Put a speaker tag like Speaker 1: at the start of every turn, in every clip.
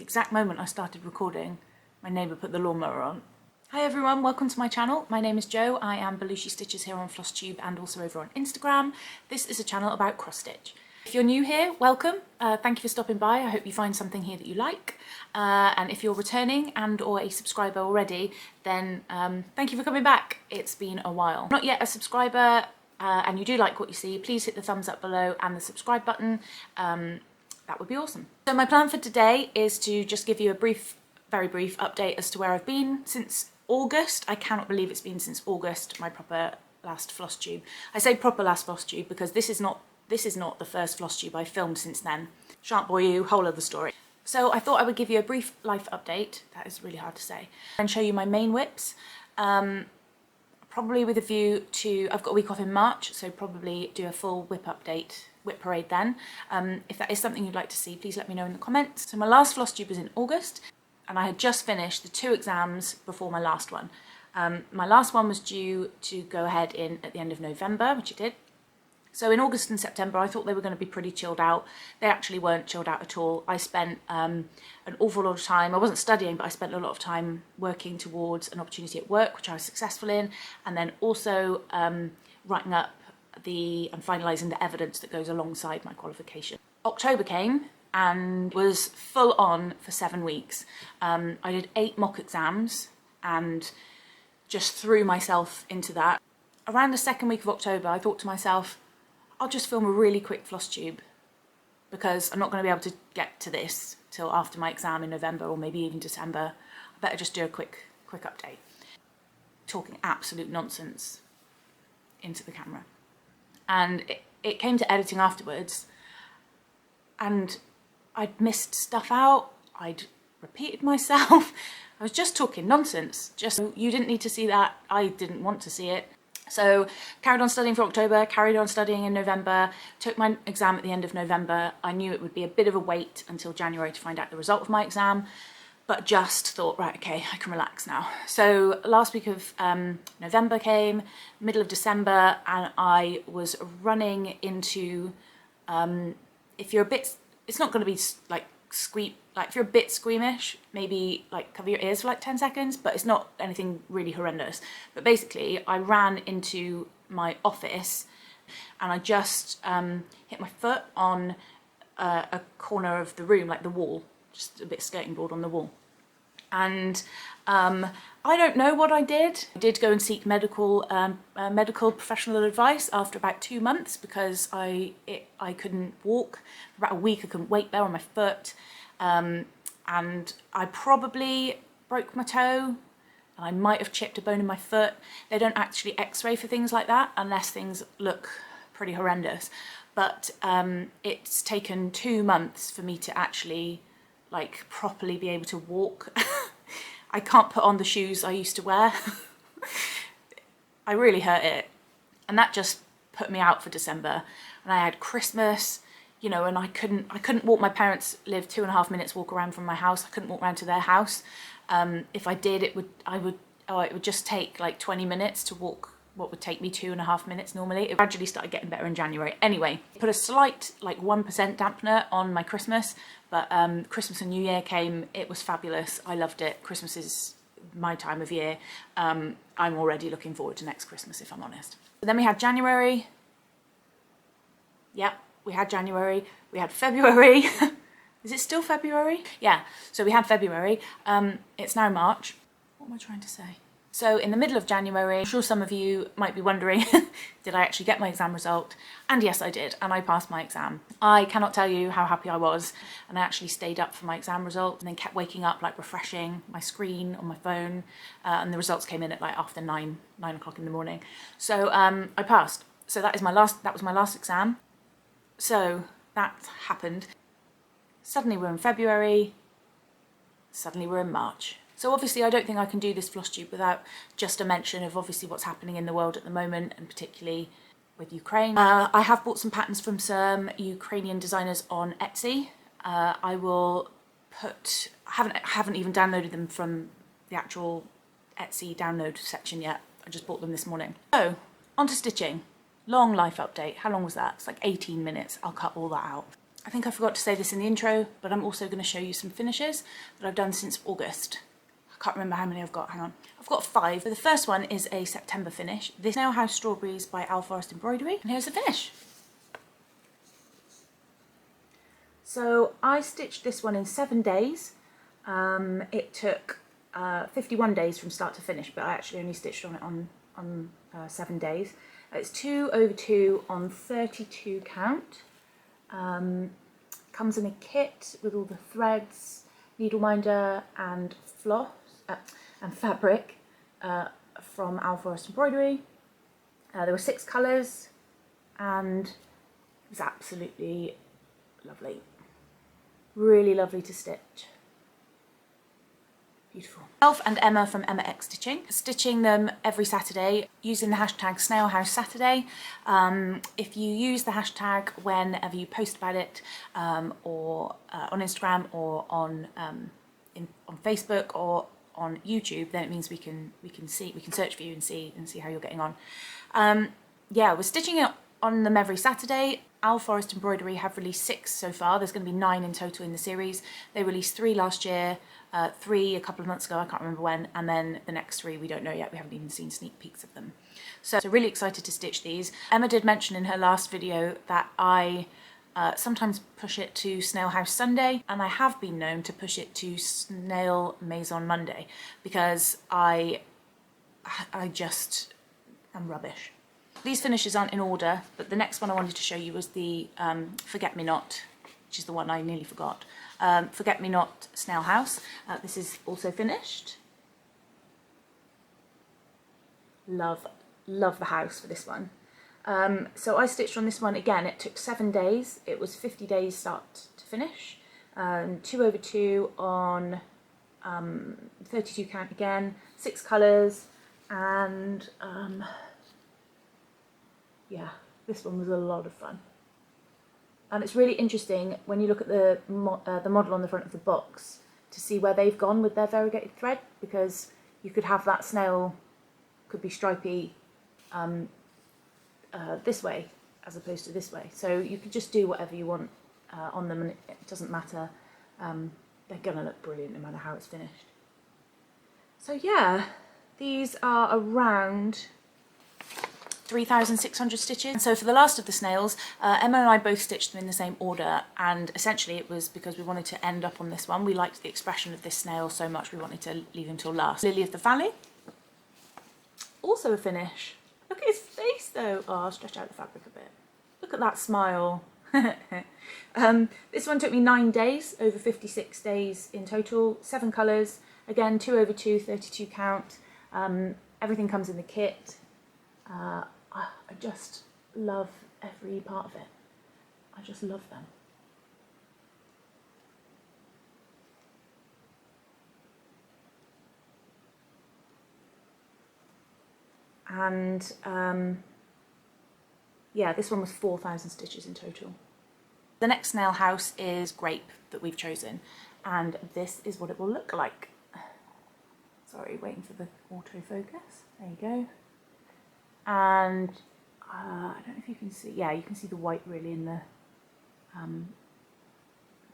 Speaker 1: exact moment I started recording, my neighbour put the lawnmower on. Hi everyone, welcome to my channel. My name is Jo. I am Belushi Stitches here on Flosstube and also over on Instagram. This is a channel about cross stitch. If you're new here, welcome. Thank you for stopping by. I hope you find something here that you like. And if you're returning and or a subscriber already, then thank you for coming back. It's been a while. Not yet a subscriber and you do like what you see, please hit the thumbs up below and the subscribe button. That would be awesome. So my plan for today is to just give you a very brief update as to where I've been since August. I cannot believe it's been since August, my proper last floss tube. I say proper last floss tube because this is not the first floss tube I've filmed since then. Shan't bore you, whole other story. So I thought I would give you a brief life update, that is really hard to say, and show you my main WIPs. Probably with a view to, I've got a week off in March, so probably do a full WIP update, WIP parade then. If that is something you'd like to see, please let me know in the comments. So my last floss tube was in August, and I had just finished the 2 exams before my last one. My last one was due to go ahead at the end of November, which it did. So in August and September, I thought they were going to be pretty chilled out. They actually weren't chilled out at all. I spent an awful lot of time, I wasn't studying, but I spent a lot of time working towards an opportunity at work, which I was successful in, and then also writing up and finalising the evidence that goes alongside my qualification. October came and was full on for 7 weeks. I did 8 mock exams and just threw myself into that. Around the second week of October, I thought to myself, I'll just film a really quick floss tube because I'm not going to be able to get to this till after my exam in November or maybe even December. I better just do a quick update. Talking absolute nonsense into the camera. And it came to editing afterwards and I'd missed stuff out, I'd repeated myself. I was just talking nonsense. Just, you didn't need to see that, I didn't want to see it. So carried on studying for October, carried on studying in November, took my exam at the end of November. I knew it would be a bit of a wait until January to find out the result of my exam, but just thought, right, okay, I can relax now. So last week of November came, middle of December, and I was running into, if you're a bit, it's not going to be like if you're a bit squeamish, maybe like cover your ears for like 10 seconds, but it's not anything really horrendous. But basically I ran into my office and I just hit my foot on a corner of the room, like the wall, just a bit of skirting board on the wall. And I don't know what I did. I did go and seek medical professional advice after about 2 months because I couldn't walk. For about a week I couldn't weight bear on my foot. And I probably broke my toe. I might have chipped a bone in my foot. They don't actually x-ray for things like that unless things look pretty horrendous. But it's taken 2 months for me to actually like properly be able to walk. I can't put on the shoes I used to wear. I really hurt it. And that just put me out for December. And I had Christmas, you know, and I couldn't walk. My parents lived 2.5 minutes walk around from my house. I couldn't walk around to their house. If I did, it would just take like 20 minutes to walk what would take me 2.5 minutes normally. It gradually started getting better in January. Anyway, put a slight like 1% dampener on my Christmas, but Christmas and New Year came, it was fabulous. I loved it. Christmas is my time of year. I'm already looking forward to next Christmas, if I'm honest. But then we had January. Yep, we had January. We had February. Is it still February? Yeah, so we had February. It's now March. What am I trying to say? So in the middle of January, I'm sure some of you might be wondering, did I actually get my exam result? And yes, I did, and I passed my exam. I cannot tell you how happy I was, and I actually stayed up for my exam result and then kept waking up, like refreshing my screen on my phone, and the results came in at like after 9 o'clock in the morning. So I passed. So that was my last exam. So that happened. Suddenly we're in February, suddenly we're in March. So obviously I don't think I can do this floss tube without just a mention of obviously what's happening in the world at the moment, and particularly with Ukraine. I have bought some patterns from some Ukrainian designers on Etsy. I will put, I haven't even downloaded them from the actual Etsy download section yet. I just bought them this morning. So, on to stitching. Long life update. How long was that? It's like 18 minutes. I'll cut all that out. I think I forgot to say this in the intro, but I'm also going to show you some finishes that I've done since August. I can't remember how many I've got, hang on. I've got 5. So the first one is a September finish. This Snail House Strawberries by Forest Embroidery, and here's the finish. So I stitched this one in 7 days. It took 51 days from start to finish, but I actually only stitched on it on 7 days. It's 2/2 on 32 count. Comes in a kit with all the threads, needle minder and floss and fabric from Forest Embroidery. There were 6 colours and it was absolutely lovely. Really lovely to stitch. Beautiful. Myself and Emma from Emma X Stitching, stitching them every Saturday using the hashtag Snail House Saturday. If you use the hashtag whenever you post about it, or on Instagram or on Facebook or on YouTube, then it means we can search for you and see how you're getting on. Yeah, we're stitching it on them every Saturday. Forest Embroidery have released 6 so far. There's going to be 9 in total in the series. They released 3 last year, 3 a couple of months ago, I can't remember when, and then the next 3 we don't know yet. We haven't even seen sneak peeks of them. So really excited to stitch these. Emma did mention in her last video that I sometimes push it to Snail House Sunday, and I have been known to push it to Snail Maison Monday because I just am rubbish. These finishes aren't in order, but the next one I wanted to show you was the Forget Me Not, which is the one I nearly forgot. Forget Me Not Snail House. This is also finished. Love the house for this one. So I stitched on this one again. It took 7 days. It was 50 days start to finish. 2/2 on 32 count again, 6 colours, and yeah, this one was a lot of fun. And it's really interesting when you look at the model on the front of the box to see where they've gone with their variegated thread, because you could have that snail, could be stripy this way as opposed to this way. So you could just do whatever you want on them, and it doesn't matter. They're going to look brilliant no matter how it's finished. So yeah, these are around 3,600 stitches. And so for the last of the snails, Emma and I both stitched them in the same order, and essentially it was because we wanted to end up on this one. We liked the expression of this snail so much we wanted to leave him till last. Lily of the Valley, also a finish. Look at his face though. Oh, I'll stretch out the fabric a bit. Look at that smile. This one took me 9 days, over 56 days in total, 7 colours, again 2/2, 32 count. Everything comes in the kit. I just love every part of it. I just love them. And yeah, this one was 4,000 stitches in total. The next Snail House is Grape that we've chosen, and this is what it will look like. Sorry, waiting for the autofocus. There you go. And I don't know if you can see, yeah, you can see the white really in the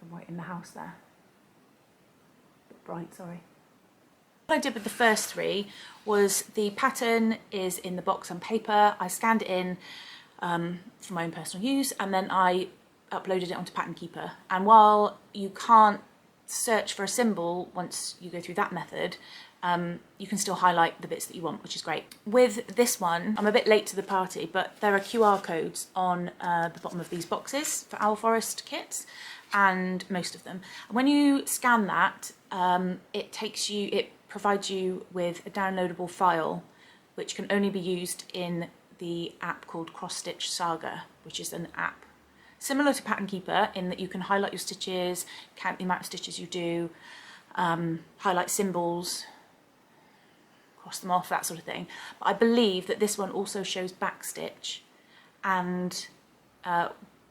Speaker 1: white in the house there. A bit bright, sorry. What I did with the first 3 was the pattern is in the box on paper. I scanned it in for my own personal use, and then I uploaded it onto Pattern Keeper. And while you can't search for a symbol once you go through that method, you can still highlight the bits that you want, which is great. With this one, I'm a bit late to the party, but there are QR codes on the bottom of these boxes for Owl Forest kits, and most of them. And when you scan that, it provides you with a downloadable file, which can only be used in the app called Cross Stitch Saga, which is an app similar to Pattern Keeper in that you can highlight your stitches, count the amount of stitches you do, highlight symbols, cross them off, that sort of thing. But I believe that this one also shows backstitch, and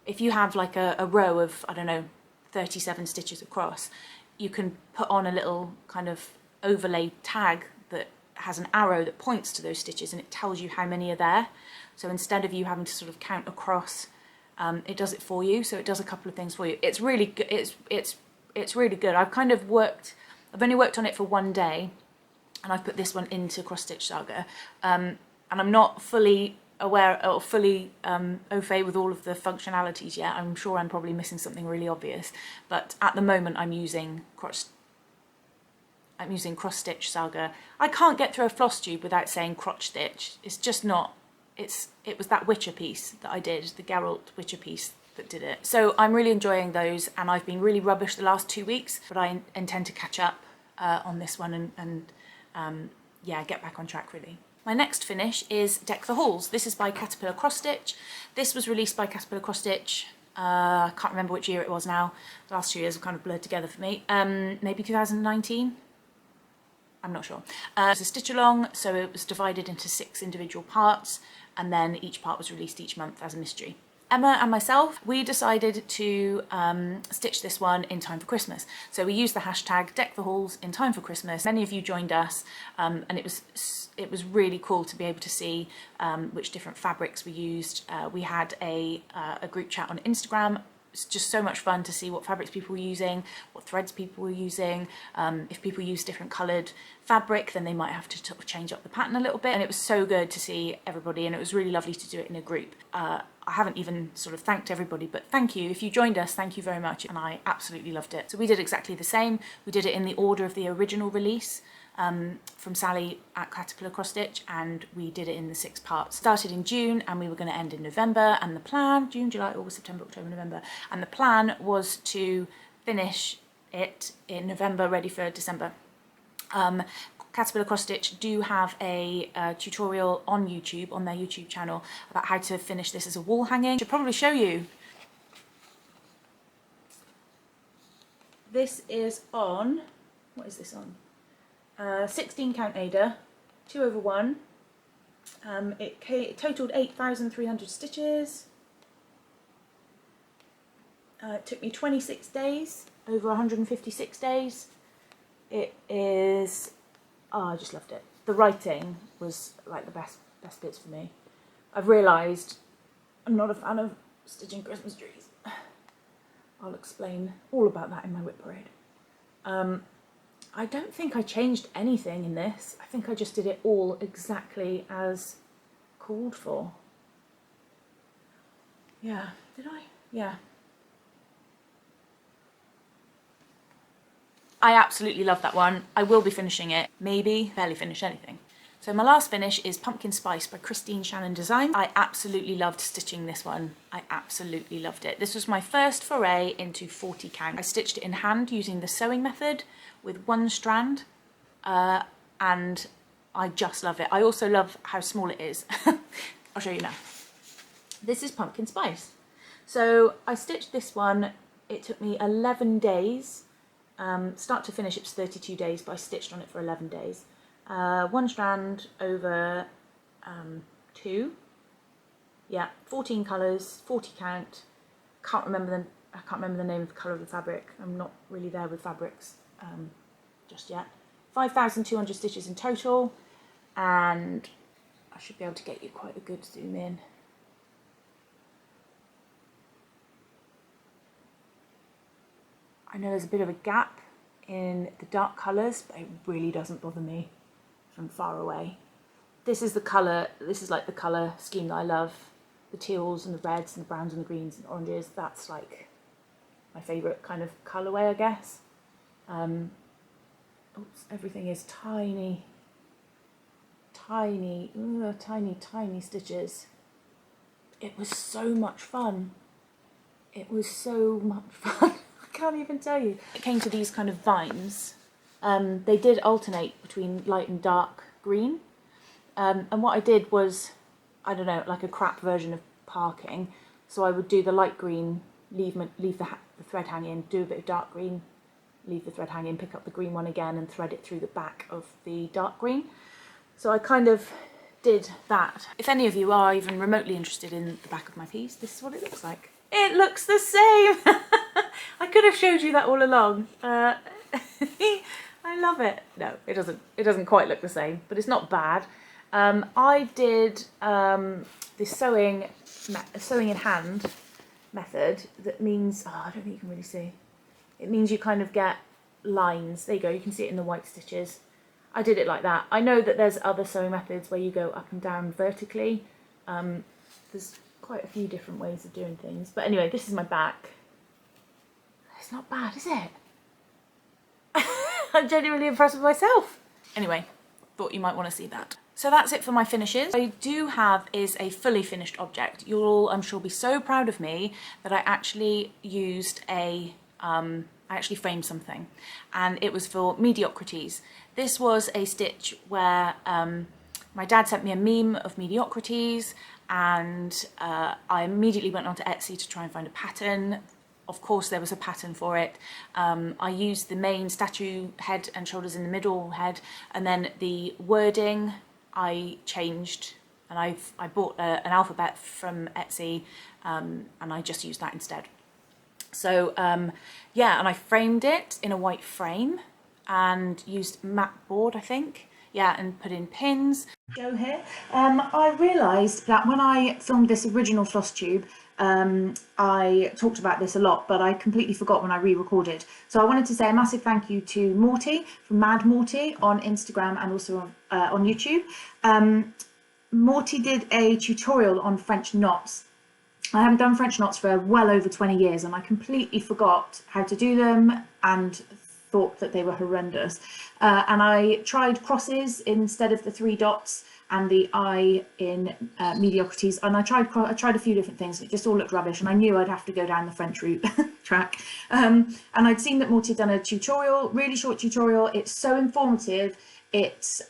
Speaker 1: if you have like a row of, I don't know, 37 stitches across, you can put on a little kind of overlay tag that has an arrow that points to those stitches, and it tells you how many are there. So instead of you having to sort of count across it does it for you. So it does a couple of things for you. It's really good. It's really good. I've only worked on it for one day, and I've put this one into Cross Stitch Saga, and I'm not fully aware or fully au fait with all of the functionalities yet. I'm sure I'm probably missing something really obvious, but at the moment I'm using Cross Stitch Saga. I can't get through a Flosstube without saying crotch stitch. It's just not. It was that Witcher piece that I did, the Geralt Witcher piece, that did it. So I'm really enjoying those, and I've been really rubbish the last 2 weeks, but I intend to catch up on this one and yeah, get back on track really. My next finish is Deck the Halls. This is by Caterpillar Cross Stitch. This was released by Caterpillar Cross Stitch. I can't remember which year it was now. The last 2 years have kind of blurred together for me. Maybe 2019? I'm not sure. It's a stitch along, so it was divided into 6 individual parts, and then each part was released each month as a mystery. Emma and myself, we decided to stitch this one in time for Christmas. So we used the hashtag Deck the Halls in time for Christmas. Many of you joined us, and it was really cool to be able to see which different fabrics we used. We had a group chat on Instagram. It's just so much fun to see what fabrics people were using, what threads people were using. If people use different coloured fabric, then they might have to sort of change up the pattern a little bit. And it was so good to see everybody, and it was really lovely to do it in a group. I haven't even sort of thanked everybody, but thank you. If you joined us, thank you very much. And I absolutely loved it. So we did exactly the same. We did it in the order of the original release from Sally at Caterpillar Cross Stitch, and we did it in the 6 parts. Started in June, and we were going to end in November, and the plan, June, July, August, September, October, November, and the plan was to finish it in November, ready for December. Caterpillar Cross Stitch do have a tutorial on YouTube, on their YouTube channel, about how to finish this as a wall hanging. I should probably show you. This is on, what is this on? 16 count Ada, 2/1. It totaled 8,300 stitches. It took me 26 days, over 156 days. It is, oh, I just loved it. The writing was like the best bits for me. I've realised I'm not a fan of stitching Christmas trees. I'll explain all about that in my WIP parade. I don't think I changed anything in this. I think I just did it all exactly as called for. Yeah, did I? Yeah. I absolutely love that one. I will be finishing it. Maybe barely finish anything. So my last finish is Pumpkin Spice by Christine Shannon Design. I absolutely loved stitching this one. I absolutely loved it. This was my first foray into 40 count. I stitched it in hand using the sewing method with 1 strand, and I just love it. I also love how small it is. I'll show you now. This is Pumpkin Spice. So I stitched this one. It took me 11 days. Start to finish, it's 32 days, but I stitched on it for 11 days. 1 strand over 2. Yeah, 14 colours, 40 count. I can't remember the name of the colour of the fabric. I'm not really there with fabrics just yet. 5,200 stitches in total, and I should be able to get you quite a good zoom in. I know there's a bit of a gap in the dark colours, but it really doesn't bother me from far away. This is the colour, this is like the colour scheme that I love. The teals and the reds and the browns and the greens and oranges, that's like my favourite kind of colourway, I guess. Oops, everything is tiny, tiny stitches. It was so much fun. It was so much fun. I can't even tell you. It came to these kind of vines. They did alternate between light and dark green. And what I did was, I don't know, like a crap version of parking. So I would do the light green, leave the thread hanging, do a bit of dark green, leave the thread hanging, pick up the green one again and thread it through the back of the dark green. So I kind of did that. If any of you are even remotely interested in the back of my piece, this is what it looks like. It looks the same! I could have showed you that all along. I love it. No, it doesn't quite look the same, but it's not bad. I did the sewing in hand method that means, oh, I don't think you can really see. It means you kind of get lines. There you go, you can see it in the white stitches. I did it like that. I know that there's other sewing methods where you go up and down vertically. There's quite a few different ways of doing things. But anyway, this is my back. It's not bad, is it? I'm genuinely impressed with myself. Anyway, thought you might want to see that. So that's it for my finishes. What I do have is a fully finished object. You'll all, I'm sure, be so proud of me that I actually used I actually framed something, and it was for mediocrities. This was a stitch where my dad sent me a meme of mediocrities, and I immediately went onto Etsy to try and find a pattern. Of course there was a pattern for it. I used the main statue head and shoulders in the middle head, and then the wording I changed, and I bought an alphabet from Etsy, and I just used that instead. So yeah, and I framed it in a white frame and used mat board, I think. Yeah, and put in pins. Go here. I realised that when I filmed this original Flosstube, I talked about this a lot, but I completely forgot when I re-recorded. So I wanted to say a massive thank you to Morty from Mad Morty on Instagram and also on YouTube. Morty did a tutorial on French knots. I haven't done French knots for well over 20 years, and I completely forgot how to do them and thought that they were horrendous. And I tried crosses instead of the 3 dots and the I in mediocrities, and I tried a few different things, and it just all looked rubbish, and I knew I'd have to go down the French route track. And I'd seen that Morty had done a tutorial, really short tutorial. It's so informative. It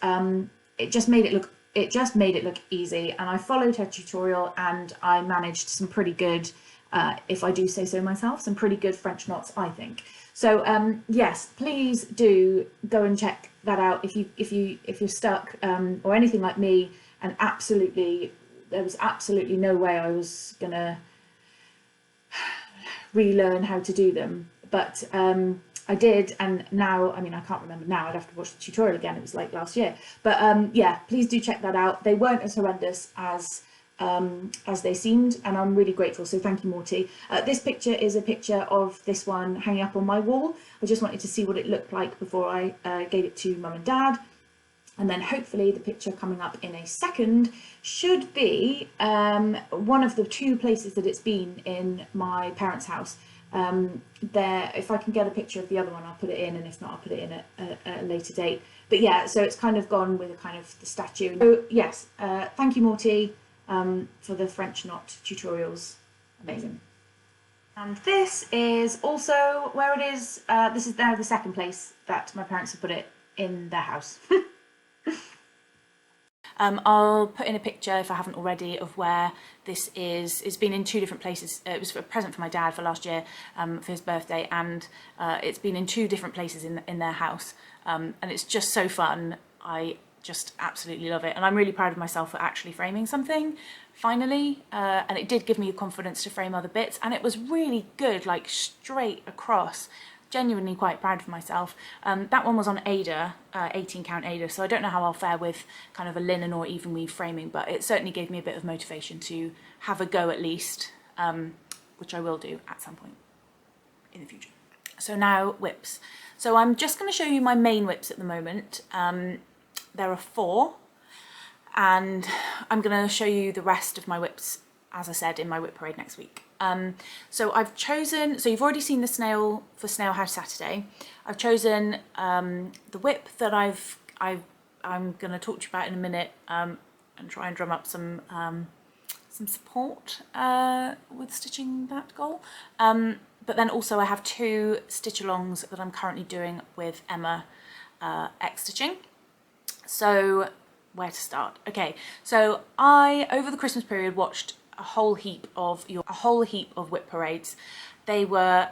Speaker 1: just made it look easy, and I followed her tutorial, and I managed some pretty good, if I do say so myself, some pretty good French knots, I think. So yes, please do go and check that out if you're stuck or anything like me, and there was absolutely no way I was gonna relearn how to do them, but I did, and now, I mean, I can't remember now, I'd have to watch the tutorial again, it was like last year, but yeah, please do check that out. They weren't as horrendous as they seemed, and I'm really grateful, so thank you, Morty. This picture is a picture of this one hanging up on my wall. I just wanted to see what it looked like before I gave it to Mum and Dad, and then hopefully the picture coming up in a second should be one of the 2 places that it's been in my parents' house. There, if I can get a picture of the other one, I'll put it in, and if not, I'll put it in at a later date. But yeah, so it's kind of gone with a kind of the statue. So yes, thank you, Morty, for the French knot tutorials. Amazing. And this is also where it is. This is now the second place that my parents have put it in their house. I'll put in a picture, if I haven't already, of where this is. It's been in 2 different places. It was a present for my dad for last year, for his birthday, and it's been in 2 different places in their house, and it's just so fun. I just absolutely love it, and I'm really proud of myself for actually framing something finally, and it did give me the confidence to frame other bits, and it was really good, like straight across. Genuinely quite proud of myself. That one was on Ada, 18 count Ada, so I don't know how I'll fare with kind of a linen or even weave framing, but it certainly gave me a bit of motivation to have a go at least, which I will do at some point in the future. So now WIPs. So I'm just going to show you my main WIPs at the moment. There are 4, and I'm going to show you the rest of my WIPs, as I said, in my WIP parade next week. So I've chosen, so you've already seen the Snail House Saturday. I've chosen the WIP that I'm going to talk to you about in a minute, and try and drum up some support with stitching that goal. But then also I have 2 stitch-alongs that I'm currently doing with Emma X Stitching. So where to start? Okay, so I, over the Christmas period, watched a whole heap of WIP parades. They were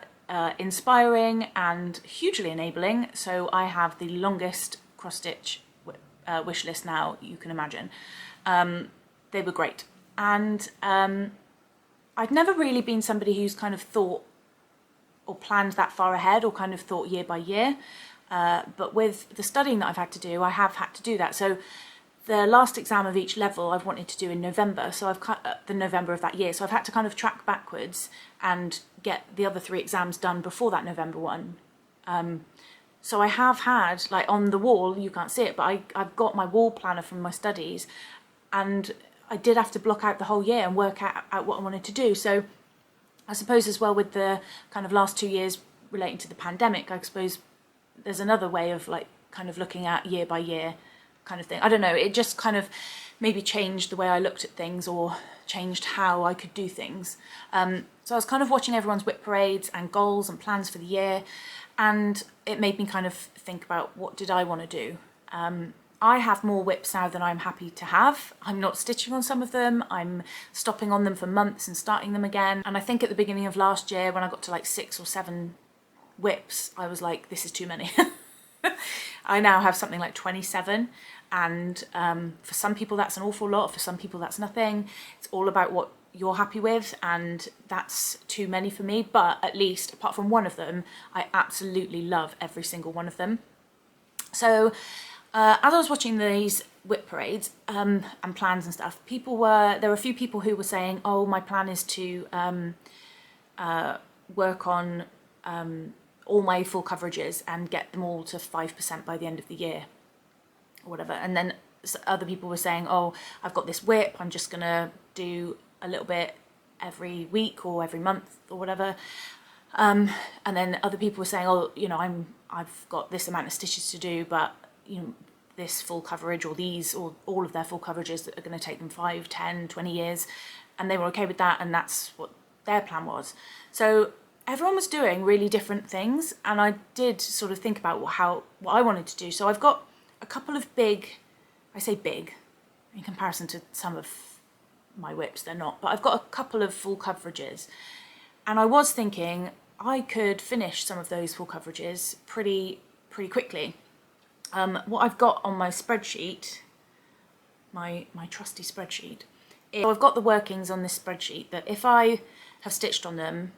Speaker 1: inspiring and hugely enabling, so I have the longest cross-stitch wish list now you can imagine. They were great, and I'd never really been somebody who's kind of thought or planned that far ahead, or kind of thought year by year, but with the studying that I've had to do, I have had to do that. So the last exam of each level I've wanted to do in November, so I've cut the November of that year, so I've had to kind of track backwards and get the other 3 exams done before that November one. So I have had, like on the wall, you can't see it, but I've got my wall planner from my studies, and I did have to block out the whole year and work out what I wanted to do. So I suppose as well with the kind of last 2 years relating to the pandemic, I suppose there's another way of like kind of looking at year by year kind of thing. I don't know, it just kind of maybe changed the way I looked at things or changed how I could do things. So I was kind of watching everyone's WIP parades and goals and plans for the year, and it made me kind of think about what did I want to do. I have more WIPs now than I'm happy to have. I'm not stitching on some of them. I'm stopping on them for months and starting them again. And I think at the beginning of last year, when I got to like 6 or 7 WIPs, I was like, this is too many. I now have something like 27. And for some people that's an awful lot. For some people that's nothing. It's all about what you're happy with, and that's too many for me. But at least, apart from one of them, I absolutely love every single one of them. So as I was watching these WIP parades and plans and stuff, there were a few people who were saying, oh, my plan is to work on all my full coverages and get them all to 5% by the end of the year or whatever. And then other people were saying, oh, I've got this WIP, I'm just gonna do a little bit every week or every month or whatever. And then other people were saying, oh, you know, I've got this amount of stitches to do, but you know, this full coverage or these or all of their full coverages that are going to take them 5, 10, 20 years, and they were okay with that, and that's what their plan was. So everyone was doing really different things, and I did sort of think about what I wanted to do. So I've got a couple of big, I say big in comparison to some of my WIPs, they're not, but I've got a couple of full coverages, and I was thinking I could finish some of those full coverages pretty quickly. What I've got on my spreadsheet, my trusty spreadsheet, so I've got the workings on this spreadsheet that if I have stitched on them,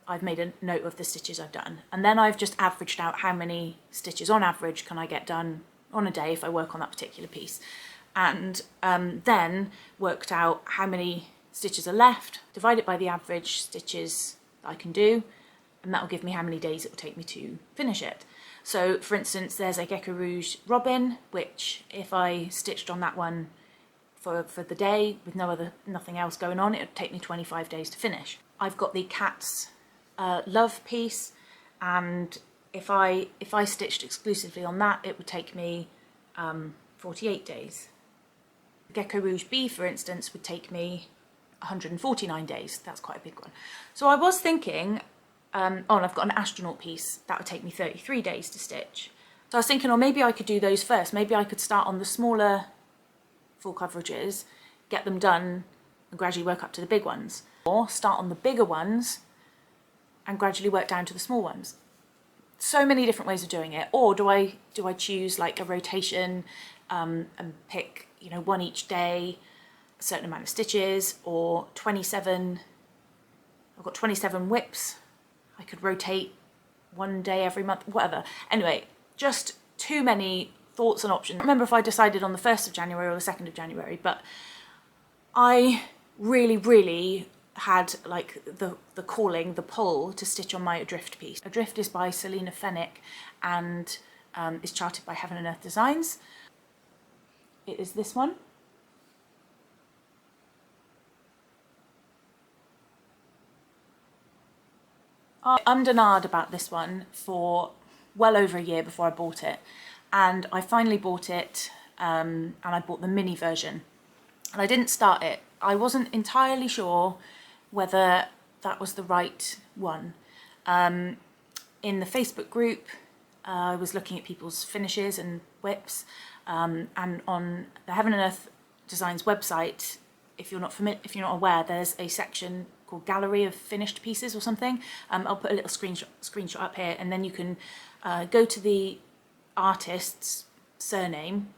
Speaker 1: I've made a note of the stitches I've done, and then I've just averaged out how many stitches on average can I get done on a day if I work on that particular piece, and then worked out how many stitches are left, divide it by the average stitches that I can do, and that will give me how many days it will take me to finish it. So for instance, there's a Gecko Rouge Robin, which if I stitched on that one for the day with nothing else going on, it would take me 25 days to finish. I've got the Cat's Love piece, and if I stitched exclusively on that, it would take me 48 days. Gecko Rouge B, for instance, would take me 149 days. That's quite a big one. So I was thinking, oh, and I've got an astronaut piece, that would take me 33 days to stitch. So I was thinking, oh, maybe I could do those first. Maybe I could start on the smaller full coverages, get them done, and gradually work up to the big ones. Or start on the bigger ones and gradually work down to the small ones. So many different ways of doing it. Or do I choose like a rotation and pick, you know, one each day, a certain amount of stitches, or 27, I've got 27 WIPs. I could rotate one day every month, whatever. Anyway, just too many thoughts and options. I don't remember if I decided on the 1st of January or the 2nd of January, but I really had like the calling, the pull to stitch on my Adrift piece. Adrift is by Selina Fenech and is charted by Heaven and Earth Designs. It is this one. I ummed and ahed about this one for well over a year before I bought it, and I finally bought it, and I bought the mini version, and I didn't start it. I wasn't entirely sure whether that was the right one. In the Facebook group, I was looking at people's finishes and WIPs, and on the Heaven and Earth Designs website, if you're not aware, there's a section called Gallery of Finished Pieces or something. I'll put a little screenshot up here, and then you can go to the artist's surname,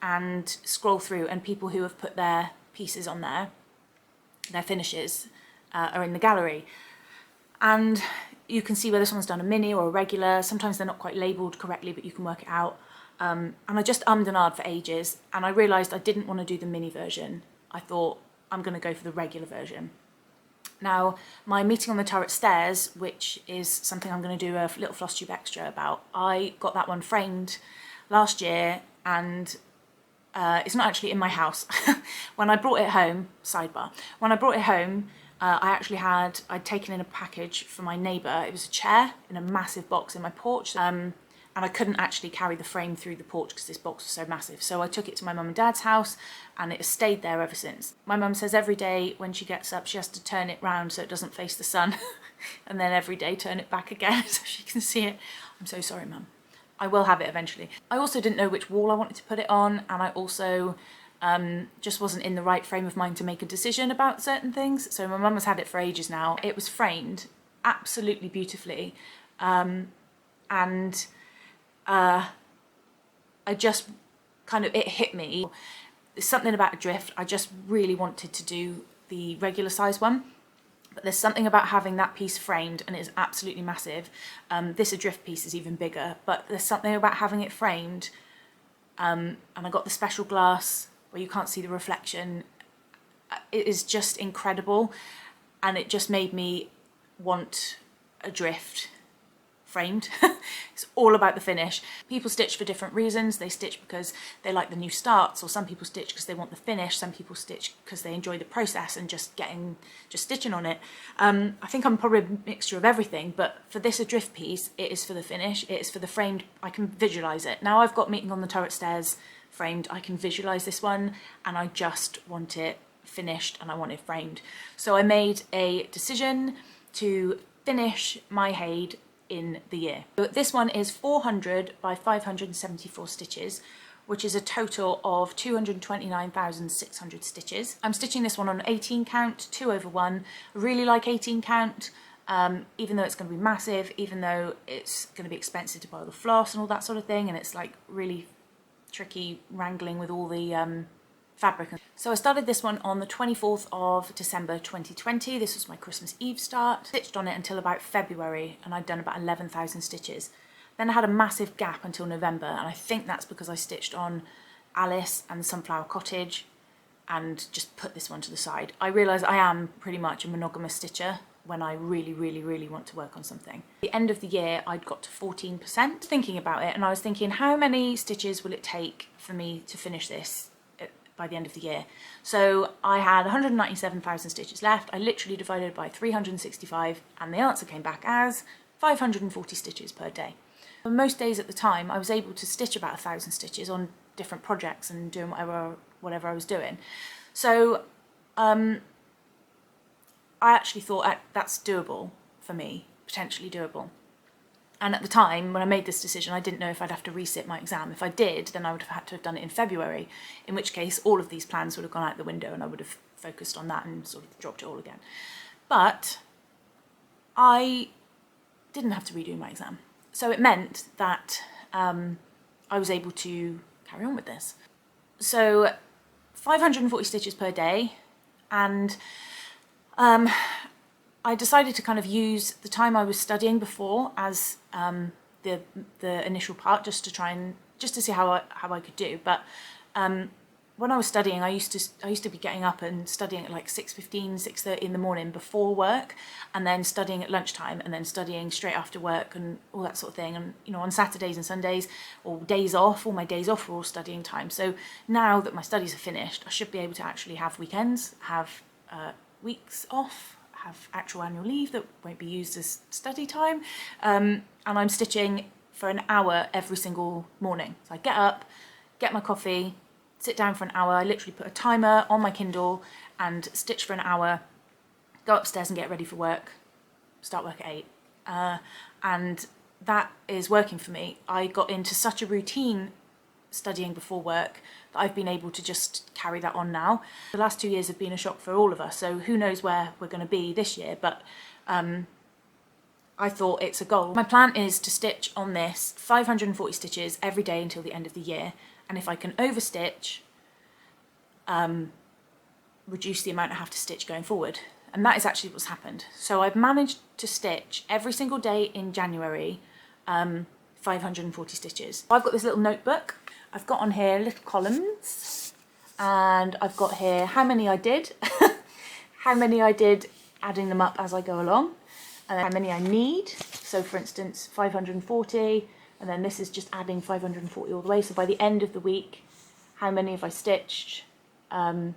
Speaker 1: and scroll through, and people who have put their pieces on there, their finishes, are in the gallery. And you can see whether someone's done a mini or a regular. Sometimes they're not quite labelled correctly, but you can work it out. and I just ummed and ahed for ages, and I realised I didn't want to do the mini version. I thought, I'm going to go for the regular version. Now, my meeting on the turret stairs, which is something I'm going to do a little Flosstube extra about, I got that one framed last year, and it's not actually in my house. When I brought it home, sidebar, when I brought it home, I'd taken in a package from my neighbour. It was a chair in a massive box in my porch, and I couldn't actually carry the frame through the porch because this box was so massive. So I took it to my mum and dad's house, and it has stayed there ever since. My mum says every day when she gets up, she has to turn it round so it doesn't face the sun, and then every day turn it back again so she can see it. I'm so sorry, Mum. I will have it eventually. I also didn't know which wall I wanted to put it on, and I also just wasn't in the right frame of mind to make a decision about certain things. So my mum has had it for ages now. It was framed absolutely beautifully, and I just kind of, it hit me. There's something about Adrift. I just really wanted to do the regular size one, but there's something about having that piece framed, and it's absolutely massive. This Adrift piece is even bigger, but there's something about having it framed, and I got the special glass where you can't see the reflection. It is just incredible, and it just made me want Adrift framed. It's all about the finish. People stitch for different reasons. They stitch because they like the new starts, or some people stitch because they want the finish. Some people stitch because they enjoy the process and just stitching on it. I think I'm probably a mixture of everything, but for this Adrift piece, it is for the finish. It is for the framed. I can visualize it. Now I've got Meeting on the Turret Stairs framed, I can visualize this one, and I just want it finished and I want it framed. So I made a decision to finish my HAED in the year. So this one is 400 by 574 stitches, which is a total of 229,600 stitches. I'm stitching this one on 18 count, 2/1. I really like 18 count, even though it's going to be massive, even though it's going to be expensive to buy all the floss and all that sort of thing, and it's like really tricky wrangling with all the fabric. So I started this one on the 24th of December 2020. This was my Christmas Eve start. Stitched on it until about February, and I'd done about 11,000 stitches. Then I had a massive gap until November, and I think that's because I stitched on Alice and Sunflower Cottage and just put this one to the side. I realise I am pretty much a monogamous stitcher when I really, really, really want to work on something. At the end of the year, I'd got to 14%. Thinking about it, and I was thinking, how many stitches will it take for me to finish this by the end of the year? So I had 197,000 stitches left. I literally divided by 365, and the answer came back as 540 stitches per day. Most days at the time, I was able to stitch about 1,000 stitches on different projects and doing whatever I was doing. So I actually thought that's doable for me, potentially doable. And at the time, when I made this decision, I didn't know if I'd have to resit my exam. If I did, then I would have had to have done it in February, in which case all of these plans would have gone out the window and I would have focused on that and sort of dropped it all again. But I didn't have to redo my exam. So it meant that I was able to carry on with this. So 540 stitches per day, and I decided to kind of use the time I was studying before as the initial part, just to see how I could do. But when I was studying, I used to be getting up and studying at like 6:15, 6:30 in the morning before work, and then studying at lunchtime, and then studying straight after work and all that sort of thing. And you know, on Saturdays and Sundays or days off, all my days off were all studying time. So now that my studies are finished, I should be able to actually have weekends, have weeks off, have actual annual leave that won't be used as study time, and I'm stitching for an hour every single morning. So I get up, get my coffee, sit down for an hour. I literally put a timer on my Kindle and stitch for an hour, go upstairs and get ready for work, start work at 8, and that is working for me. I got into such a routine studying before work that I've been able to just carry that on now. The last 2 years have been a shock for all of us, so who knows where we're going to be this year, but I thought it's a goal. My plan is to stitch on this 540 stitches every day until the end of the year, and if I can overstitch, reduce the amount I have to stitch going forward. And that is actually what's happened. So I've managed to stitch every single day in January 540 stitches. I've got this little notebook. I've got on here little columns, and I've got here how many I did, how many I did adding them up as I go along, and then how many I need. So for instance, 540, and then this is just adding 540 all the way. So by the end of the week, how many have I stitched in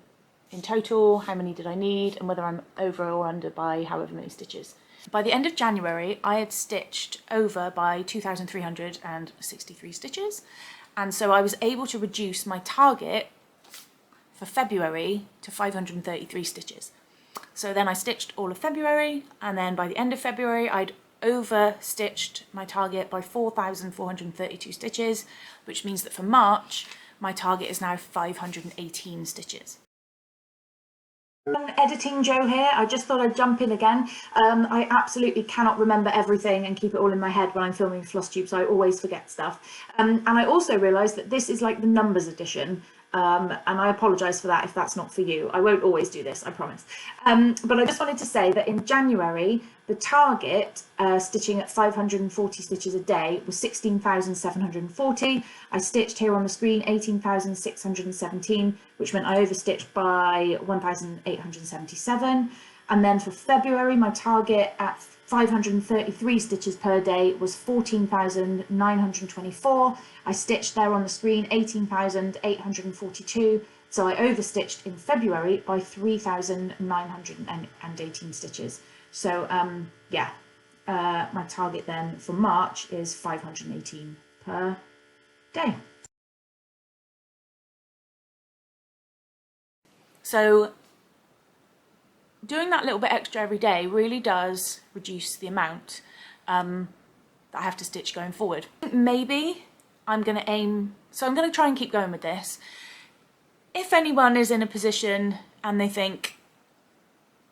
Speaker 1: total, how many did I need, and whether I'm over or under by however many stitches. By the end of January, I had stitched over by 2,363 stitches, and so I was able to reduce my target for February to 533 stitches. So then I stitched all of February, and then by the end of February I'd over stitched my target by 4,432 stitches, which means that for March my target is now 518 stitches. Editing Joe here. I just thought I'd jump in again. I absolutely cannot remember everything and keep it all in my head when I'm filming Flosstube, so I always forget stuff. And I also realised that this is like the numbers edition, and I apologise for that if that's not for you. I won't always do this, I promise. But I just wanted to say that in January, the target stitching at 540 stitches a day was 16,740. I stitched here on the screen 18,617, which meant I overstitched by 1,877. And then for February, my target at 533 stitches per day was 14,924. I stitched there on the screen 18,842. So I overstitched in February by 3,918 stitches. So yeah, my target then for March is 518 per day. So doing that little bit extra every day really does reduce the amount that I have to stitch going forward. Maybe I'm going to aim, so I'm going to try and keep going with this. If anyone is in a position and they think,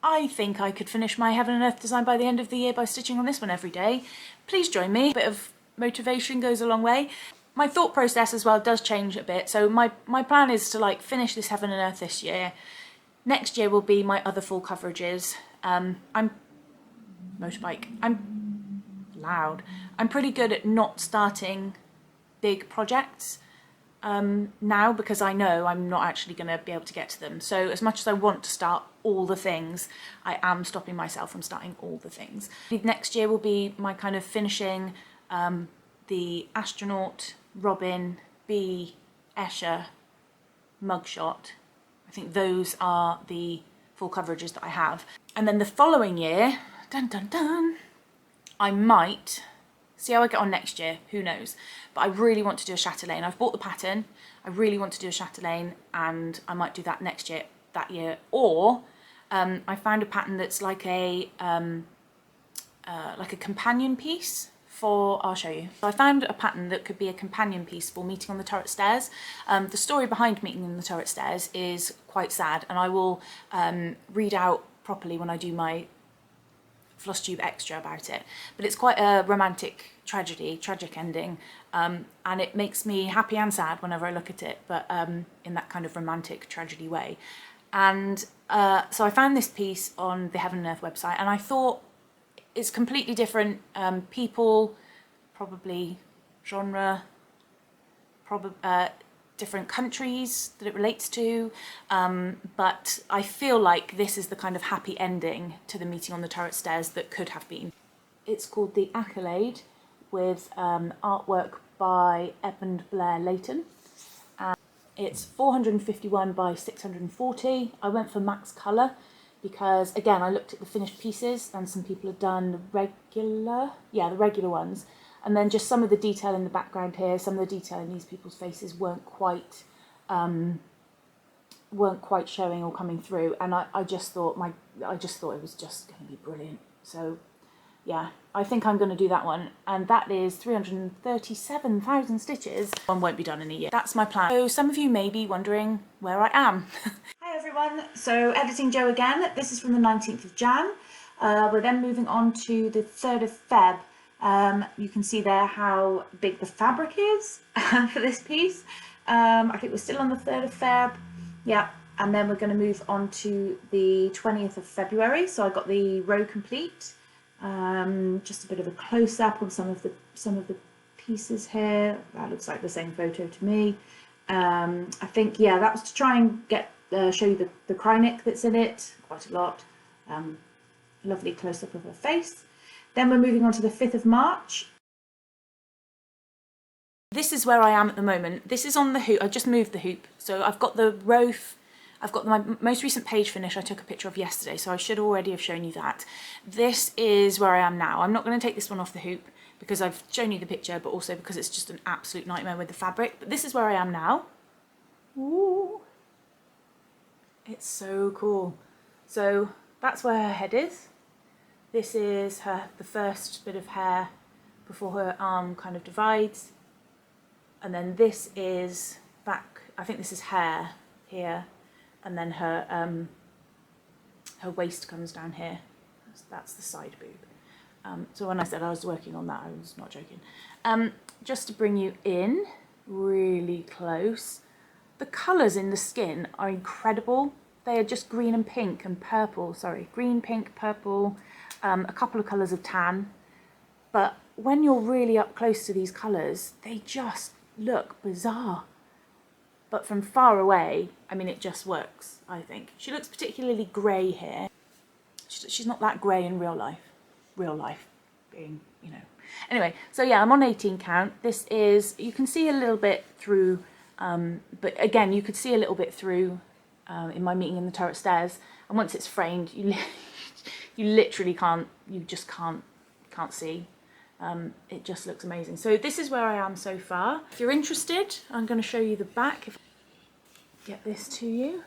Speaker 1: I think I could finish my Heaven and Earth design by the end of the year by stitching on this one every day, please join me. A bit of motivation goes a long way. My thought process as well does change a bit. So my plan is to like finish this Heaven and Earth this year. Next year will be my other full coverages. I'm loud. I'm pretty good at not starting big projects now, because I know I'm not actually going to be able to get to them. So as much as I want to start all the things, I am stopping myself from starting all the things. Next year will be my kind of finishing the astronaut, Robin, bee, Escher, mugshot. I think those are the full coverages that I have. And then the following year, dun dun dun, I might see how I get on next year, who knows. But I really want to do a chatelaine. I've bought the pattern. I really want to do a chatelaine, and I might do that next year, that year. Or I found a pattern that's like a companion piece for, I'll show you. So I found a pattern that could be a companion piece for Meeting on the Turret Stairs. The story behind Meeting on the Turret Stairs is quite sad, and I will read out properly when I do my Flosstube extra about it. But it's quite a romantic tragedy, tragic ending, and it makes me happy and sad whenever I look at it, but in that kind of romantic tragedy way. And so I found this piece on the Heaven and Earth website, and I thought it's completely different people, probably genre, different countries that it relates to, but I feel like this is the kind of happy ending to the Meeting on the Turret Stairs that could have been. It's called the Accolade, with artwork by Edmund, Blair, Leighton. It's 451 by 640. I went for max colour because, again, I looked at the finished pieces and some people had done the regular ones. And then just some of the detail in the background here, some of the detail in these people's faces weren't quite showing or coming through. And I just thought it was just going to be brilliant. So yeah, I think I'm going to do that one. And that is 337,000 stitches. One won't be done in a year. That's my plan. So some of you may be wondering where I am. Hi everyone. So Editing Joe again. This is from the 19th of Jan. We're then moving on to the 3rd of Feb. You can see there how big the fabric is for this piece. I think we're still on the 3rd of Feb. Yeah. And then we're going to move on to the 20th of February. So I got the row complete. Just a bit of a close-up on some of the pieces here. That looks like the same photo to me. I think, yeah, that was to try and get show you the Krynic that's in it, quite a lot. Lovely close-up of her face. Then we're moving on to the 5th of March. This is where I am at the moment. This is on the hoop. I just moved the hoop. So I've got the Rofe, I've got my most recent page finish I took a picture of yesterday, so I should already have shown you that. This is where I am now. I'm not going to take this one off the hoop because I've shown you the picture, but also because it's just an absolute nightmare with the fabric. But this is where I am now. Ooh. It's so cool. So that's where her head is. This is the first bit of hair before her arm kind of divides. And then this is back, I think this is hair here. And then her waist comes down here. That's the side boob. So when I said I was working on that, I was not joking. Just to bring you in really close. The colours in the skin are incredible. They are just green and pink and purple, sorry, green, pink, purple, a couple of colours of tan. But when you're really up close to these colours, they just look bizarre. But from far away, I mean, it just works, I think. She looks particularly grey here. She's not that grey in real life. Real life being, you know. Anyway, so yeah, I'm on 18 count. This is, you can see a little bit through, but again, you could see a little bit through in my meeting in the turret stairs. And once it's framed, you literally can't, you just can't see. It just looks amazing. So this is where I am so far. If you're interested, I'm going to show you the back. If I get this to you.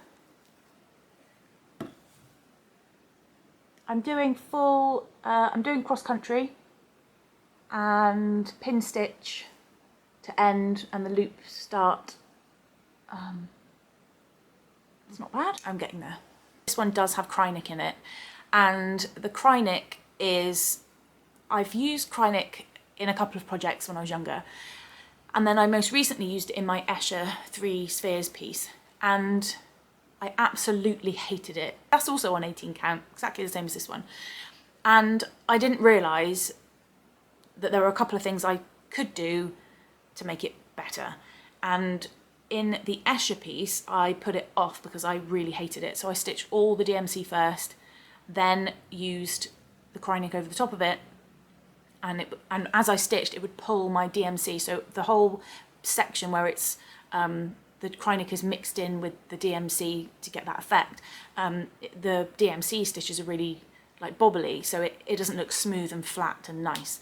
Speaker 1: I'm doing full, I'm doing cross country and pin stitch to end and the loop start. It's not bad. I'm getting there. This one does have Krynic in it, and the Krynic is, I've used Krynic in a couple of projects when I was younger, and then I most recently used it in my Escher 3 spheres piece, and I absolutely hated it. That's also on 18 count, exactly the same as this one. And I didn't realise that there were a couple of things I could do to make it better. And in the Escher piece, I put it off because I really hated it. So I stitched all the DMC first, then used the Krynic over the top of it. And as I stitched, it would pull my DMC. So the whole section where it's the Krynic is mixed in with the DMC to get that effect. The DMC stitches are really like bobbly, so it doesn't look smooth and flat and nice.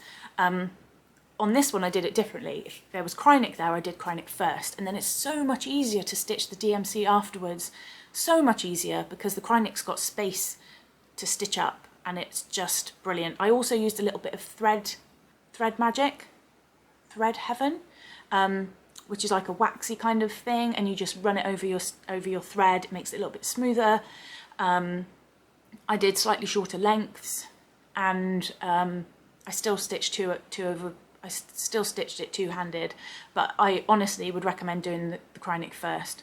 Speaker 1: On this one I did it differently. If there was Krynic there, I did Krynic first, and then it's so much easier to stitch the DMC afterwards. So much easier because the Krynic's got space to stitch up, and it's just brilliant. I also used a little bit of thread magic, thread heaven, which is like a waxy kind of thing, and you just run it over your thread. It makes it a little bit smoother. I did slightly shorter lengths, and I still stitched I still stitched it two-handed, but I honestly would recommend doing the Krynic first.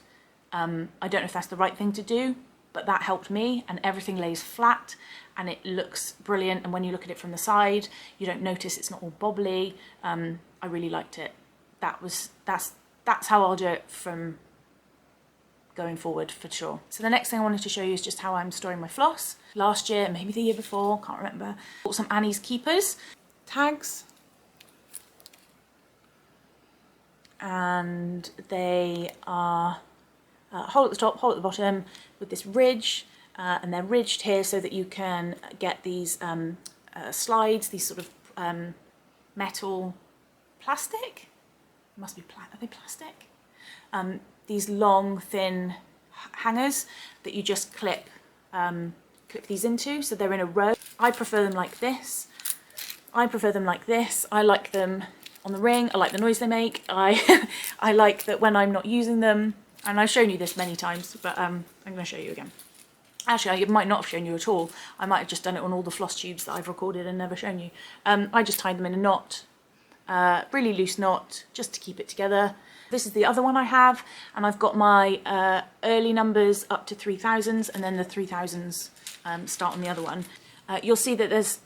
Speaker 1: I don't know if that's the right thing to do, but that helped me, and everything lays flat and it looks brilliant, and when you look at it from the side you don't notice it's not all bobbly. I really liked it. That's how I'll do it from going forward for sure. So the next thing I wanted to show you is just how I'm storing my floss. Last year, maybe the year before, can't remember, bought some Annie's Keepers tags, and they are hole at the top, hole at the bottom with this ridge, and they're ridged here so that you can get these slides, these sort of metal plastic. Must be are they plastic? These long, thin hangers that you just clip these into, so they're in a row. I prefer them like this. I like them on the ring. I like the noise they make. I like that when I'm not using them, and I've shown you this many times, but I'm going to show you again. Actually, I might not have shown you at all. I might have just done it on all the floss tubes that I've recorded and never shown you. I just tied them in a knot. Really loose knot, just to keep it together. This is the other one I have, and I've got my early numbers up to 3000s, and then the 3000s start on the other one. You'll see that there's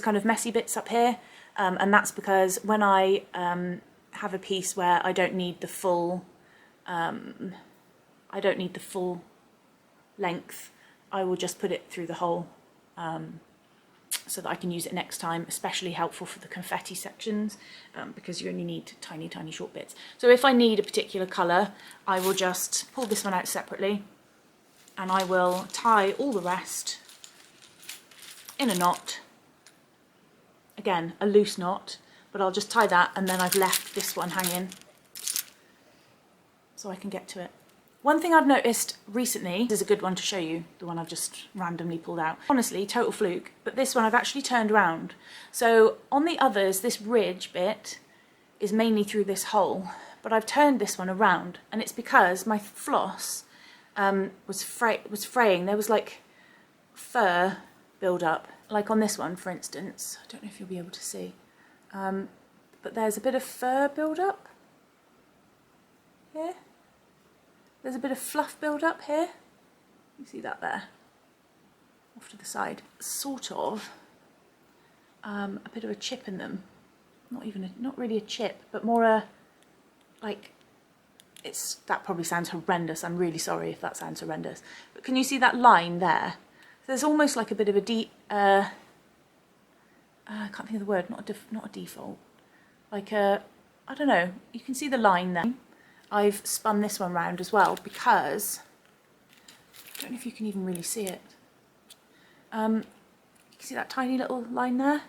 Speaker 1: kind of messy bits up here. and that's because when I have a piece where I don't need the full length, I will just put it through the hole so that I can use it next time. Especially helpful for the confetti sections because you only need tiny short bits. So if I need a particular colour, I will just pull this one out separately and I will tie all the rest in a knot. Again, a loose knot, but I'll just tie that, and then I've left this one hanging so I can get to it. One thing I've noticed recently, this is a good one to show you, the one I've just randomly pulled out. Honestly, total fluke, but this one I've actually turned around. So on the others, this ridge bit is mainly through this hole, but I've turned this one around, and it's because my floss was fraying. There was like fur build up, like on this one, for instance. I don't know if you'll be able to see, but there's a bit of fur build up here. There's a bit of fluff build up here. You see that there, off to the side. Sort of a bit of a chip in them. Not really a chip, but more a, like, that probably sounds horrendous. I'm really sorry if that sounds horrendous. But can you see that line there? There's almost like a bit of a I can't think of the word, not a default. Like a, I don't know, you can see the line there. I've spun this one round as well because, I don't know if you can even really see it. You can see that tiny little line there?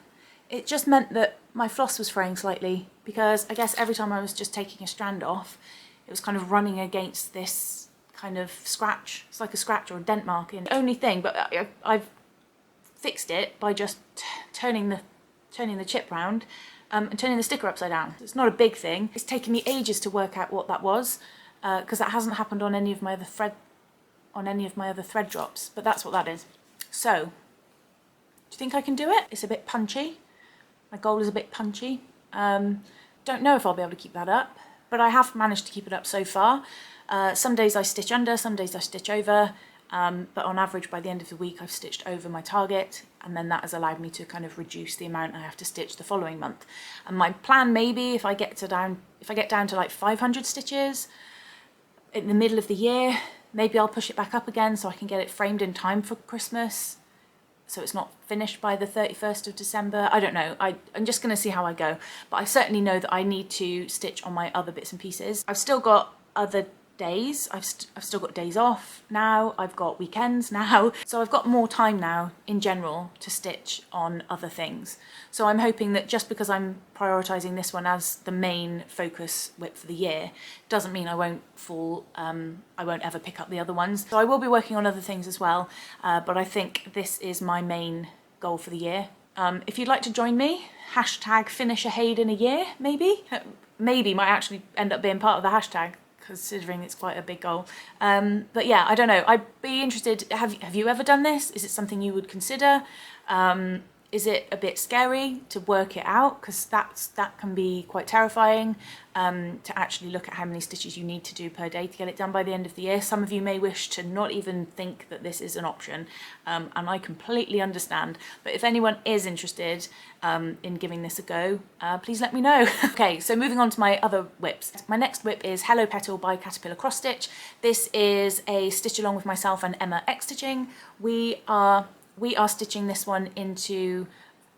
Speaker 1: It just meant that my floss was fraying slightly because I guess every time I was just taking a strand off, it was kind of running against this kind of scratch. It's like a scratch or a dent mark. And the only thing, but I've fixed it by just turning the chip round and turning the sticker upside down. It's not a big thing. It's taken me ages to work out what that was because that hasn't happened on any of my other thread drops, but that's what that is. So, do you think I can do it? It's a bit punchy. My goal is a bit punchy. Don't know if I'll be able to keep that up, but I have managed to keep it up so far. Some days I stitch under, some days I stitch over, but on average by the end of the week I've stitched over my target, and then that has allowed me to kind of reduce the amount I have to stitch the following month. And my plan, maybe if I get down to like 500 stitches in the middle of the year, maybe I'll push it back up again so I can get it framed in time for Christmas, so it's not finished by the 31st of December. I don't know. I'm just going to see how I go. But I certainly know that I need to stitch on my other bits and pieces. I've still got other days. I've still got days off now. I've got weekends now. So I've got more time now in general to stitch on other things. So I'm hoping that just because I'm prioritising this one as the main focus WIP for the year doesn't mean I won't ever pick up the other ones. So I will be working on other things as well, but I think this is my main goal for the year. If you'd like to join me, hashtag finish a HAED in a year, maybe? Maybe might actually end up being part of the hashtag, considering it's quite a big goal. But yeah, I don't know. I'd be interested. Have you ever done this? Is it something you would consider? Is it a bit scary to work it out? Because that can be quite terrifying, to actually look at how many stitches you need to do per day to get it done by the end of the year. Some of you may wish to not even think that this is an option, and I completely understand. But if anyone is interested in giving this a go, please let me know. Okay, so moving on to my other WIPs. My next WIP is Hello Petal by Caterpillar Cross Stitch. This is a stitch along with myself and Emma X Stitching. We are stitching this one into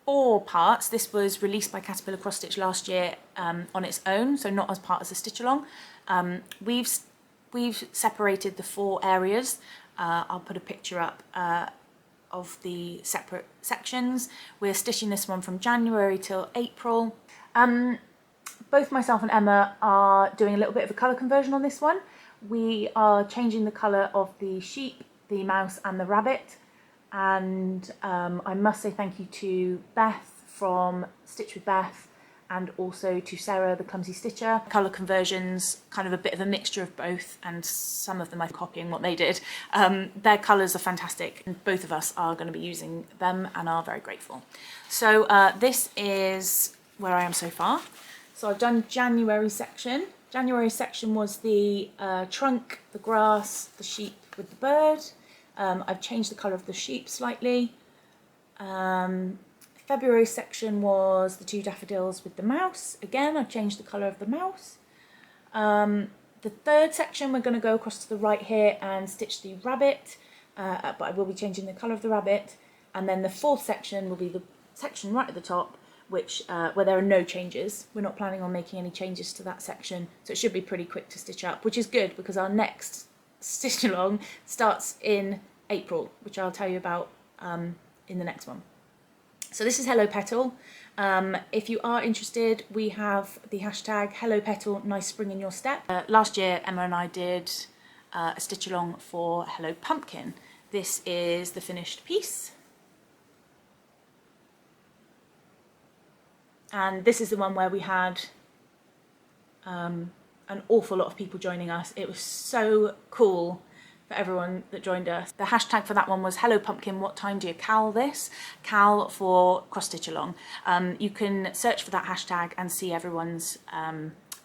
Speaker 1: 4 parts. This was released by Caterpillar Cross Stitch last year on its own, so not as part as a stitch along. We've separated the 4 areas. I'll put a picture up of the separate sections. We're stitching this one from January till April. Both myself and Emma are doing a little bit of a colour conversion on this one. We are changing the colour of the sheep, the mouse and the rabbit. And I must say thank you to Beth from Stitch with Beth, and also to Sarah, the Clumsy Stitcher. Colour conversions, kind of a bit of a mixture of both, and some of them I'm copying what they did. Their colours are fantastic, and both of us are going to be using them and are very grateful. So this is where I am so far. So I've done January section. January section was the trunk, the grass, the sheep with the bird. I've changed the colour of the sheep slightly. I February section was the 2 daffodils with the mouse. Again, I've changed the colour of the mouse. The 3rd section, we're going to go across to the right here and stitch the rabbit, but I will be changing the colour of the rabbit. And then the 4th section will be the section right at the top, which where there are no changes. We're not planning on making any changes to that section, so it should be pretty quick to stitch up, which is good because our next stitch along starts in April, which I'll tell you about in the next one. So this is Hello Petal. If you are interested, we have the hashtag Hello Petal, nice spring in your step. Last year, Emma and I did a stitch along for Hello Pumpkin. This is the finished piece. And this is the one where we had an awful lot of people joining us. It was so cool for everyone that joined us. The hashtag for that one was Hello Pumpkin, what time do you cal this? Cal for cross stitch along. You can search for that hashtag and see everyone's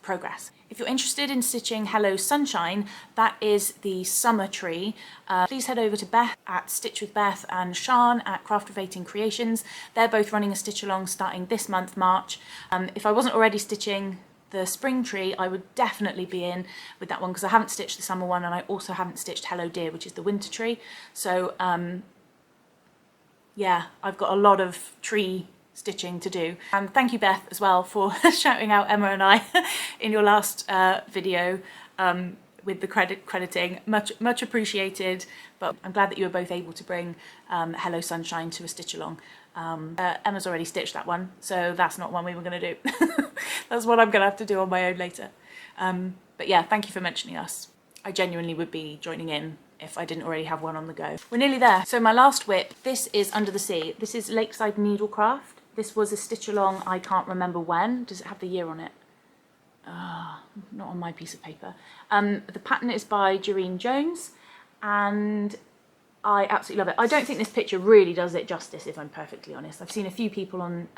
Speaker 1: progress. If you're interested in stitching Hello Sunshine, that is the summer tree. Please head over to Beth at Stitch with Beth and Shan at Craft with 18 Creations. They're both running a stitch along starting this month, March. If I wasn't already stitching the spring tree, I would definitely be in with that one because I haven't stitched the summer one, and I also haven't stitched Hello Dear, which is the winter tree. So yeah, I've got a lot of tree stitching to do. And thank you, Beth, as well, for shouting out Emma and I in your last video with the crediting. Much appreciated, but I'm glad that you were both able to bring Hello Sunshine to a stitch along. Emma's already stitched that one, so that's not one we were going to do. That's what I'm going to have to do on my own later. But yeah, thank you for mentioning us. I genuinely would be joining in if I didn't already have one on the go. We're nearly there. So my last WIP, this is Under the Sea. This is Lakeside Needlecraft. This was a stitch along, I can't remember when. Does it have the year on it? Not on my piece of paper. The pattern is by Jareen Jones, and I absolutely love it. I don't think this picture really does it justice, if I'm perfectly honest. I've seen a few people on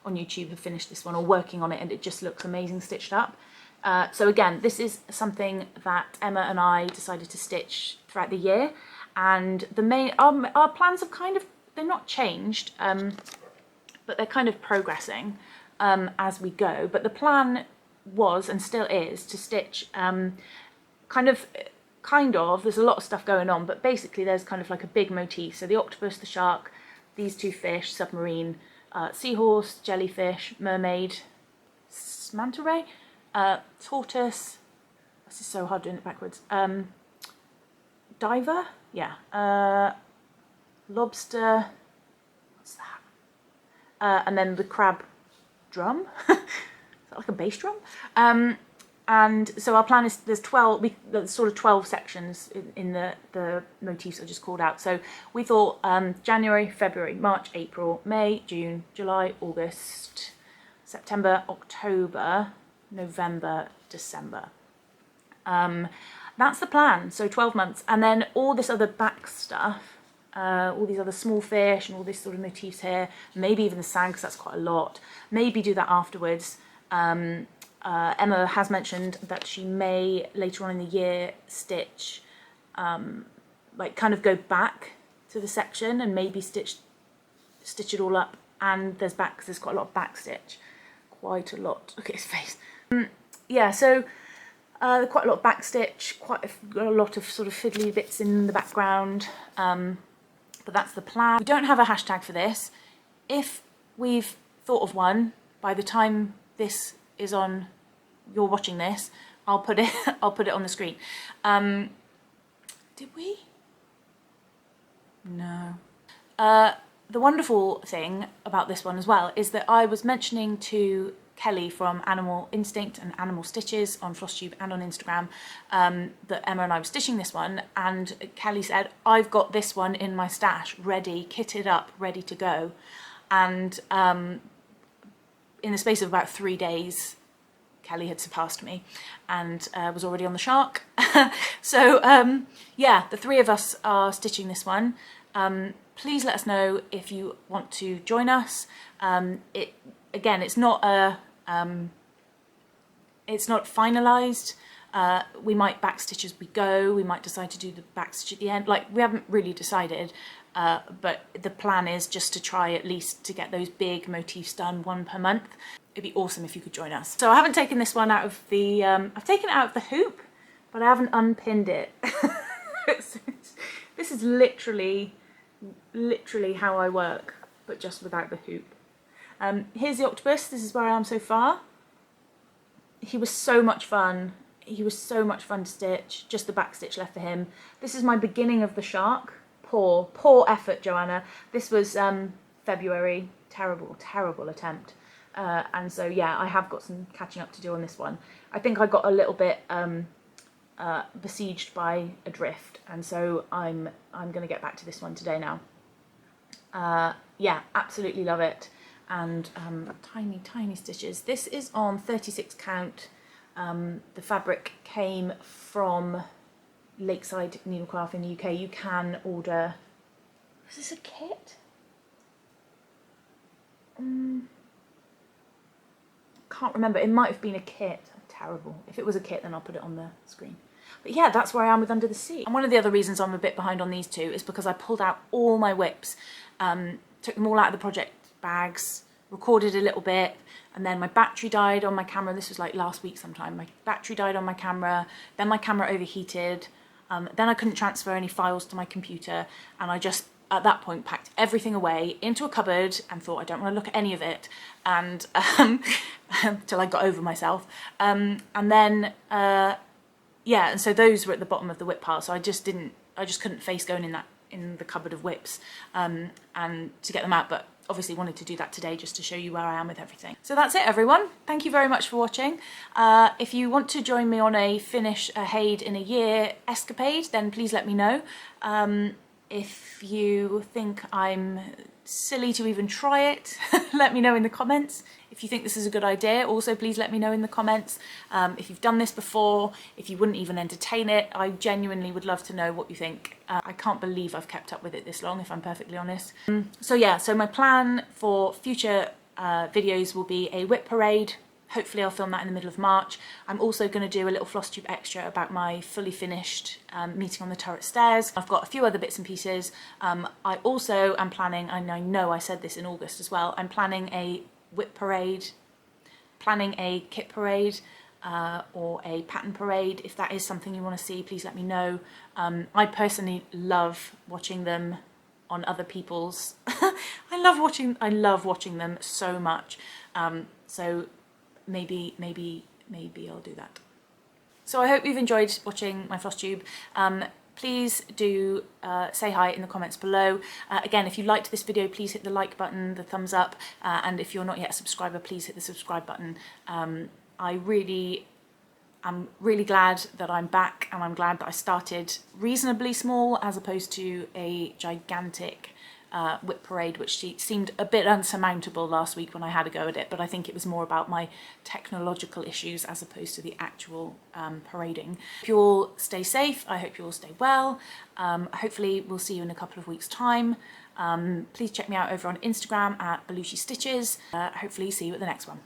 Speaker 1: YouTube have finished this one or working on it, and it just looks amazing stitched up. So again, this is something that Emma and I decided to stitch throughout the year, and the main our plans have kind of, they're not changed, but they're kind of progressing as we go. But the plan was, and still is, to stitch kind of, there's a lot of stuff going on, but basically there's kind of like a big motif. So the octopus, the shark, these 2 fish, submarine, seahorse, jellyfish, mermaid, manta ray, tortoise, this is so hard doing it backwards, diver, yeah, lobster, what's that, and then the crab drum, is that like a bass drum? And so our plan is, there's 12, there's sort of 12 sections in the motifs I just called out. So we thought January, February, March, April, May, June, July, August, September, October, November, December. That's the plan, so 12 months. And then all this other back stuff, all these other small fish and all this sort of motifs here, maybe even the sand, because that's quite a lot. Maybe do that afterwards. Emma has mentioned that she may later on in the year stitch, like kind of go back to the section and maybe stitch it all up, and there's back, because there's quite a lot of back stitch, quite a lot. Look at his face. Yeah, so quite a lot of back stitch, got a lot of sort of fiddly bits in the background, but that's the plan. We don't have a hashtag for this. If we've thought of one by the time this is on, you're watching this, I'll put it on the screen. Did we? No. The wonderful thing about this one as well is that I was mentioning to Kelly from Animal Instinct and Animal Stitches on Flosstube and on Instagram that Emma and I were stitching this one, and Kelly said, I've got this one in my stash, ready, kitted up, ready to go. And in the space of about 3 days, Kelly had surpassed me and was already on the shark. So yeah, the 3 of us are stitching this one. Please let us know if you want to join us. Again, it's not finalised. We might backstitch as we go. We might decide to do the backstitch at the end. Like, we haven't really decided. but the plan is just to try at least to get those big motifs done, one per month. It'd be awesome if you could join us. So I haven't taken this one out of the, I've taken it out of the hoop, but I haven't unpinned it. This is literally how I work, but just without the hoop. Here's the octopus. This is where I am so far. He was so much fun. He was so much fun to stitch. Just the back stitch left for him. This is my beginning of the shark. Poor effort, Joanna. This was February. Terrible attempt. And so yeah, I have got some catching up to do on this one. I think I got a little bit besieged by Adrift, and so I'm going to get back to this one today now. Yeah, absolutely love it. And tiny stitches. This is on 36 count. The fabric came from Lakeside Needlecraft in the UK. You can order. Is this a kit? Can't remember. It might have been a kit. Terrible. If it was a kit, then I'll put it on the screen. But yeah, that's where I am with Under the Sea. And one of the other reasons I'm a bit behind on these two is because I pulled out all my WIPs, took them all out of the project bags, recorded a little bit, and then my battery died on my camera. This was like last week sometime. My battery died on my camera, then my camera overheated, then I couldn't transfer any files to my computer, and I just, at that point, packed everything away into a cupboard and thought I don't want to look at any of it, and till I got over myself. And then, yeah, and so those were at the bottom of the WIP pile, so I just couldn't face going in the cupboard of WIPs and to get them out, but obviously wanted to do that today just to show you where I am with everything. So that's it, everyone. Thank you very much for watching. If you want to join me on a finish a HAED in a year escapade, then please let me know. If you think I'm silly to even try it, let me know in the comments. If you think this is a good idea, also please let me know in the comments. If you've done this before, if you wouldn't even entertain it, I genuinely would love to know what you think. I can't believe I've kept up with it this long, if I'm perfectly honest. So yeah, so my plan for future videos will be a WIP parade. Hopefully I'll film that in the middle of March. I'm also going to do a little Flosstube extra about my fully finished meeting on the turret stairs. I've got a few other bits and pieces. I also am planning, and I know I said this in August as well, I'm planning a WIP parade, planning a kit parade, or a pattern parade. If that is something you want to see, please let me know. I personally love watching them on other people's. I love watching them so much. So maybe I'll do that. So I hope you've enjoyed watching my Flosstube. Please do say hi in the comments below. Again, if you liked this video, please hit the like button, the thumbs up, and if you're not yet a subscriber, please hit the subscribe button. I'm really glad that I'm back, and I'm glad that I started reasonably small as opposed to a gigantic WIP parade, which seemed a bit unsurmountable last week when I had a go at it, but I think it was more about my technological issues as opposed to the actual parading. If you all stay safe, I hope you all stay well. Hopefully we'll see you in a couple of weeks' time. Please check me out over on Instagram at Belushi Stitches. Hopefully see you at the next one.